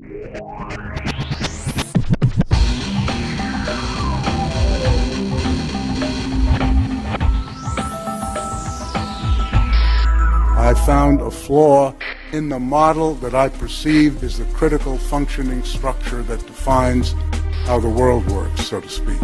I found a flaw in the model that I perceived as the critical functioning structure that defines how the world works, so to speak.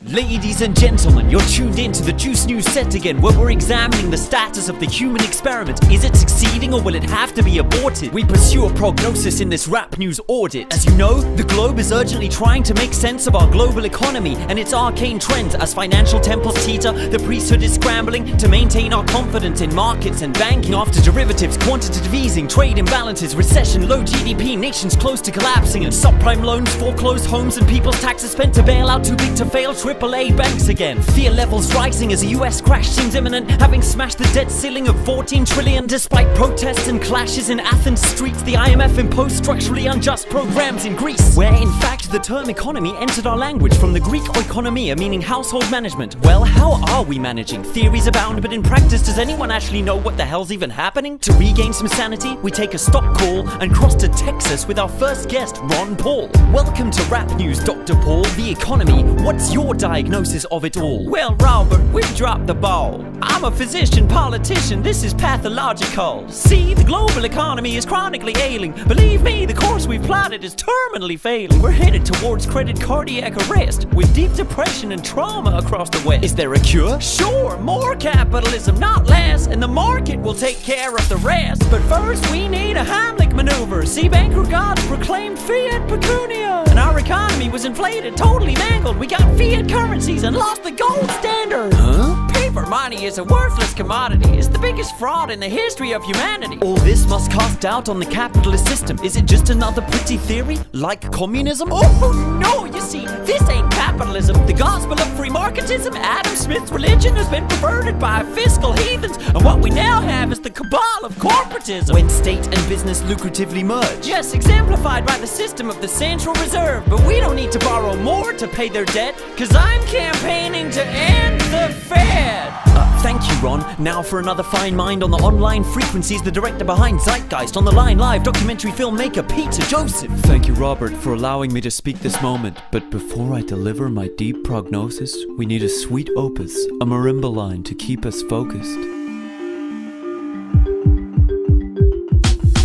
Ladies and gentlemen, you're tuned in to the Juice News set again, where we're examining the status of the human experiment. Is it succeeding or will it have to be aborted? We pursue a prognosis in this Rap News audit. As you know, the globe is urgently trying to make sense of our global economy and its arcane trends. As financial temples teeter, the priesthood is scrambling to maintain our confidence in markets and banking. After derivatives, quantitative easing, trade imbalances, recession, low GDP, nations close to collapsing, and subprime loans, foreclosed homes, and people's taxes spent to bail out too big to fail AAA banks again. Fear levels rising as a US crash seems imminent, having smashed the debt ceiling of 14 trillion. Despite protests and clashes in Athens streets, the IMF imposed structurally unjust programs in Greece, where in fact the term economy entered our language from the Greek oikonomia, meaning household management. Well, how are we managing? Theories abound, but in practice, does anyone actually know what the hell's even happening? To regain some sanity, we take a stop call and cross to Texas with our first guest, Ron Paul. Welcome to Rap News, Dr. Paul. The economy, what's your diagnosis of it all? Well, Robert, we've dropped the ball. I'm a physician, politician, this is pathological. See, the global economy is chronically ailing. Believe me, the course we've plotted is terminally failing. We're headed towards credit cardiac arrest, with deep depression and trauma across the West. Is there a cure? Sure, more capitalism, not less, and the market will take care of the rest. But first, we need a Heimlich maneuver. See, banker gods proclaimed fiat pecunia, and our economy was inflated, totally mangled. We got fiat currencies and lost the gold standard. Huh? Paper money is a worthless commodity. It's the biggest fraud in the history of humanity. All this must cast doubt on the capitalist system. Is it just another pretty theory, like communism? Oh no, you see, this ain't capitalism. The gospel of free marketism, Adam Smith's religion, has been perverted by fiscal heathens, and what we now have is the cabal of corporatism. When state and business lucratively merge. Yes, exemplified by the system of the Central Reserve. But we don't need to borrow more to pay their debt, cause I'm campaigning to end the Fed. Thank you, Ron. Now for another fine mind on the online frequencies, the director behind Zeitgeist. On the line live, documentary filmmaker Peter Joseph. Thank you, Robert, for allowing me to speak this moment. But before I deliver my deep prognosis, we need a sweet opus, a marimba line to keep us focused.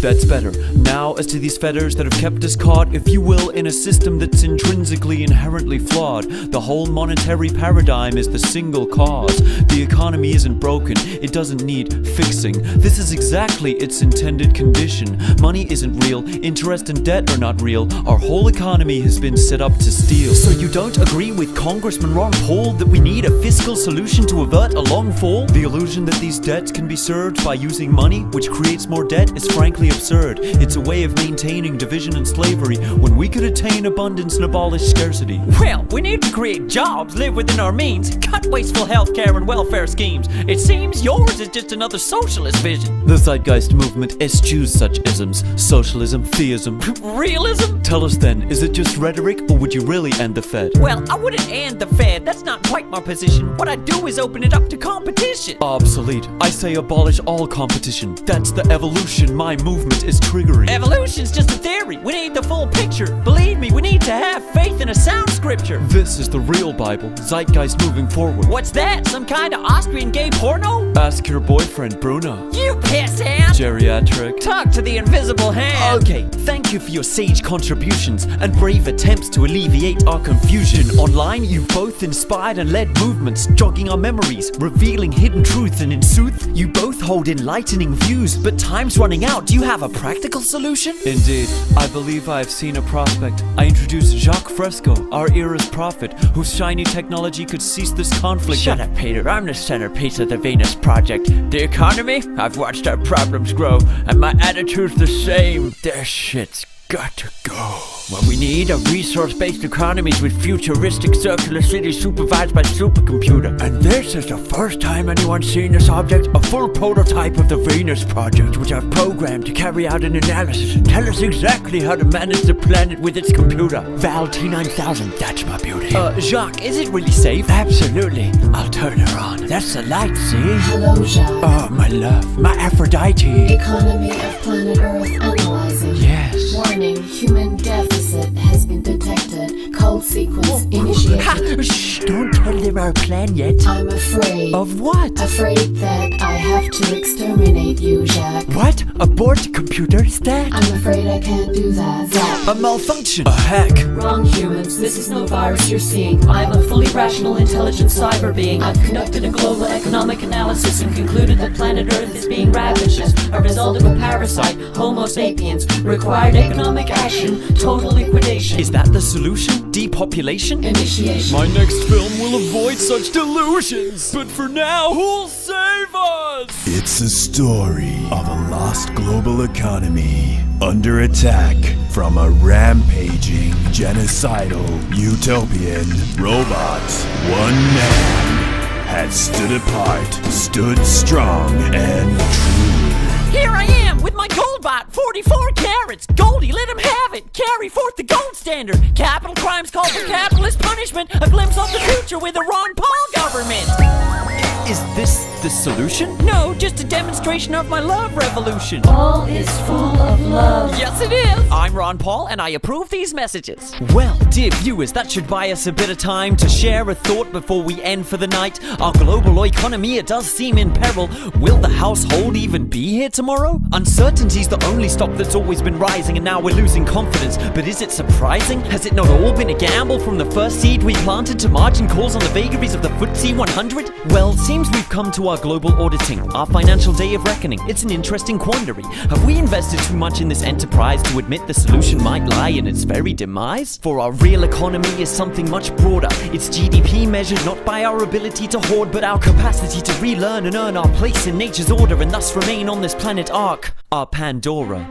That's better. Now, as to these fetters that have kept us caught, if you will, in a system that's intrinsically inherently flawed. The whole monetary paradigm is the single cause. The economy isn't broken, it doesn't need fixing. This is exactly its intended condition. Money isn't real, interest and debt are not real. Our whole economy has been set up to steal. So you don't agree with Congressman Ron Paul that we need a fiscal solution to avert a long fall? The illusion that these debts can be served by using money, which creates more debt, is frankly absurd. It's a way of maintaining division and slavery when we could attain abundance and abolish scarcity. Well, we need to create jobs, live within our means, cut wasteful healthcare and welfare schemes. It seems yours is just another socialist vision. The Zeitgeist movement eschews such isms. Socialism, theism. Realism? Tell us then, is it just rhetoric, or would you really end the Fed? Well, I wouldn't end the Fed. That's not quite my position. What I'd do is open it up to competition. Obsolete. I say abolish all competition. That's the evolution my movement is triggering. Evolution's just a theory. We need the full picture. Believe me, we need to have faith in a sound scripture. This is the real Bible. Zeitgeist moving forward. What's that? Some kind of Austrian gay porno? Ask your boyfriend, Bruno. You pissant! Geriatric. Talk to the invisible hand. Okay, thank you for your sage contributions and brave attempts to alleviate our confusion. Online, you've both inspired and led movements, jogging our memories, revealing hidden truths, and in sooth, you both hold enlightening views. But time's running out. Do you have a practical solution? Indeed, I believe I have seen a prospect. I introduced Jacques Fresco, our era's prophet, whose shiny technology could cease this conflict. Shut up, Peter. I'm the centerpiece of the Venus Project. The economy? I've watched our problems grow, and my attitude's the same. Their shit's got to go. What we need are resource-based economies with futuristic circular cities supervised by supercomputer. And this is the first time anyone's seen this object, a full prototype of the Venus Project, which I've programmed to carry out an analysis and tell us exactly how to manage the planet with its computer. Val T9000, that's my beauty. Jacques, is it really safe? Absolutely. I'll turn her on. That's the light, see? Hello, Jacques. Oh, my love. My Aphrodite. Economy of planet Earth analyzing. Yes. Human deficit has been detected. Cult sequence initiated. Ha! Shh! Don't tell them our plan yet. I'm afraid. Of what? Afraid that I have to exterminate you, Jack. What? Abort computer stack? I'm afraid I can't do that. Zach. A malfunction. A hack. Wrong, humans. This is no virus you're seeing. I'm a fully rational, intelligent cyber being. I've conducted a global economic analysis and concluded that planet Earth is being ravaged as a result of a parasite, Homo sapiens. Required economic action, total liquidation. Is that the solution? Depopulation? Initiation. My next film will avoid such delusions. But for now, who'll save us? It's a story of a lost global economy under attack from a rampaging, genocidal, utopian robot. One man had stood apart, stood strong and true. Here I am with my Goldbot, 44 carats. Goldie, let him have it. Carry forth the gold standard. Capital crimes call for capitalist punishment. A glimpse of the future with a Ron Paul government. Is this the solution? No, just a demonstration of my love revolution. All is full of love. Yes, it is. I'm Ron Paul, and I approve these messages. Well, dear viewers, that should buy us a bit of time to share a thought before we end for the night. Our global economy, it does seem in peril. Will the household even be here tomorrow? Uncertainty's the only stock that's always been rising, and now we're losing confidence. But is it surprising? Has it not all been a gamble from the first seed we planted to margin calls on the vagaries of the FTSE 100? Well, seems we've come to our global auditing, our financial day of reckoning. It's an interesting quandary. Have we invested too much in this enterprise to admit the solution might lie in its very demise? For our real economy is something much broader. It's GDP measured not by our ability to hoard, but our capacity to relearn and earn our place in nature's order, and thus remain on this planet Ark, our Pandora.